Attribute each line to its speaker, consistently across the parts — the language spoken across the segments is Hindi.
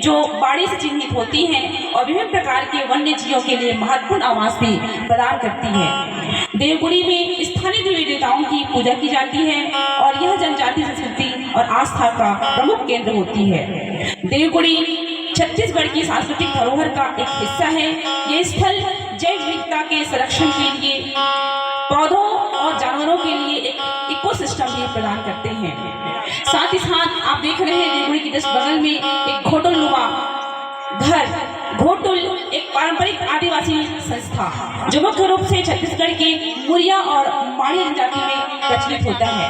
Speaker 1: जो बाड़े से चिन्हित होती हैं और विभिन्न प्रकार के वन्य जीवों के लिए महत्वपूर्ण आवास भी प्रदान करती है। देवगुड़ी में स्थानीय देवी देवताओं की पूजा की जाती है और यह जनजाति संस्कृति और आस्था का प्रमुख केंद्र होती है। देवगुड़ी छत्तीसगढ़ की सांस्कृतिक धरोहर का एक हिस्सा है। ये स्थल जैव विविधता के संरक्षण के लिए, पौधों और जानवरों के लिए एक इकोसिस्टम भी प्रदान करते हैं। साथ ही साथ आप देख रहे हैं देवगुड़ी के जस्ट बगल में एक घोटुल नुमा घर। घोटुल एक पारंपरिक आदिवासी संस्था जो मुख्य रूप से छत्तीसगढ़ के मुरिया और माड़ी जनजाति में प्रचलित होता है।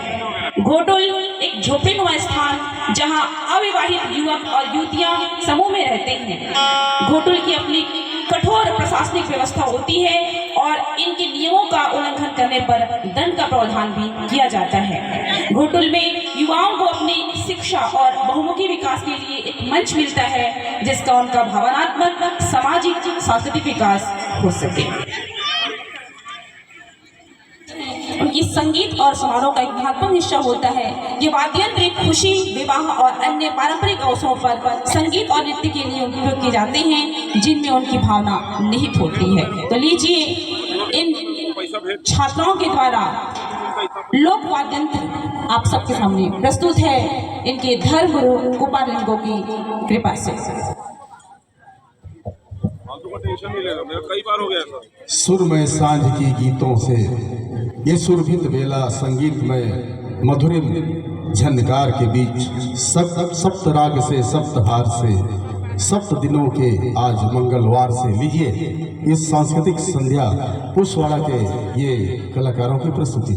Speaker 1: घोटुल एक झोपड़ीनुमा स्थान जहां अविवाहित युवक और युवतियां समूह में रहते हैं। घोटुल की अपनी कठोर प्रशासनिक व्यवस्था होती है और इनके नियमों का उल्लंघन करने पर दंड का प्रावधान भी किया जाता है। घोटुल में युवाओं को अपनी शिक्षा और बहुमुखी विकास के लिए एक मंच मिलता है जिसका उनका भावनात्मक, सामाजिक, सांस्कृतिक विकास हो सके। उनकी संगीत और समारोह का एक महत्वपूर्ण हिस्सा होता है। ये वाद्य यंत्र खुशी, विवाह और अन्य पारंपरिक अवसरों पर संगीत और नृत्य के लिए उपयोग किए जाते हैं जिनमें उनकी भावना निहित होती है। तो लीजिए इन छात्राओं के द्वारा लोक वाद्य यंत्र आप सबके सामने प्रस्तुत है इनके धर्म गुरु गोपाल लिंगो की कृपा से।
Speaker 2: कई बार हो गया सर।
Speaker 3: सुर में सांझ की गीतों से ये सुरभित बेला संगीत में मधुरिम झनकार के बीच सप्त राग से सप्तहार से सप्त दिनों के आज मंगलवार से लीजिए इस सांस्कृतिक संध्या पुष्पवाड़ा के ये कलाकारों की प्रस्तुति।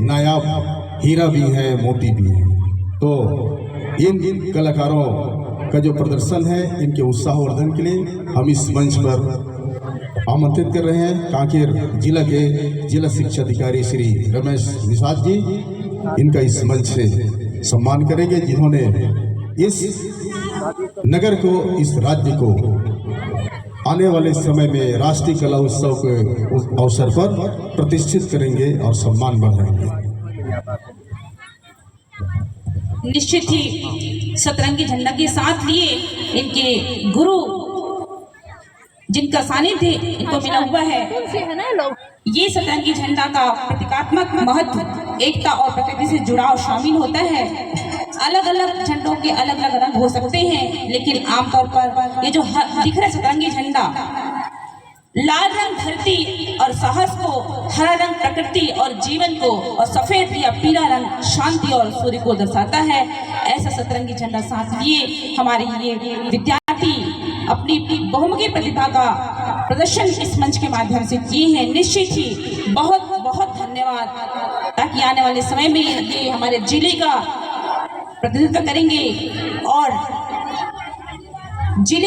Speaker 3: नायाब हीरा भी है, मोती भी है। तो इन कलाकारों का जो प्रदर्शन है, इनके उत्साहवर्धन के लिए हम इस मंच पर आमंत्रित कर रहे हैं कांकेर जिला के जिला शिक्षा अधिकारी श्री रमेश निषाद जी। इनका इस मंच से सम्मान करेंगे, जिन्होंने इस नगर को, इस राज्य को आने वाले समय में राष्ट्रीय कला उत्सव के अवसर पर प्रतिष्ठित करेंगे और सम्मान बढ़ाएंगे।
Speaker 1: निश्चित ही सतरंगी झंडा के साथ लिए इनके गुरु जिनका सानिध्य इनको मिला हुआ है, ये सतरंगी झंडा का प्रतीकात्मक महत्व, एकता और प्रकृति से जुड़ाव शामिल होता है। अलग अलग झंडों के अलग अलग रंग हो सकते हैं, लेकिन आमतौर पर ये जो दिख रहा है सतरंगी झंडा, लाल रंग धरती और साहस को, हरा रंग प्रकृति और जीवन को, और सफेद या पीला रंग शांति और सूर्य को दर्शाता है। ऐसा सतरंगी झंडा साथ लिए हमारे ये विद्यार्थी अपनी बहुमुखी प्रतिभा का प्रदर्शन इस मंच के माध्यम से किए हैं। निश्चित ही बहुत बहुत धन्यवाद, ताकि आने वाले समय में ये हमारे जिले का प्रतिनिधित्व करेंगे और जिले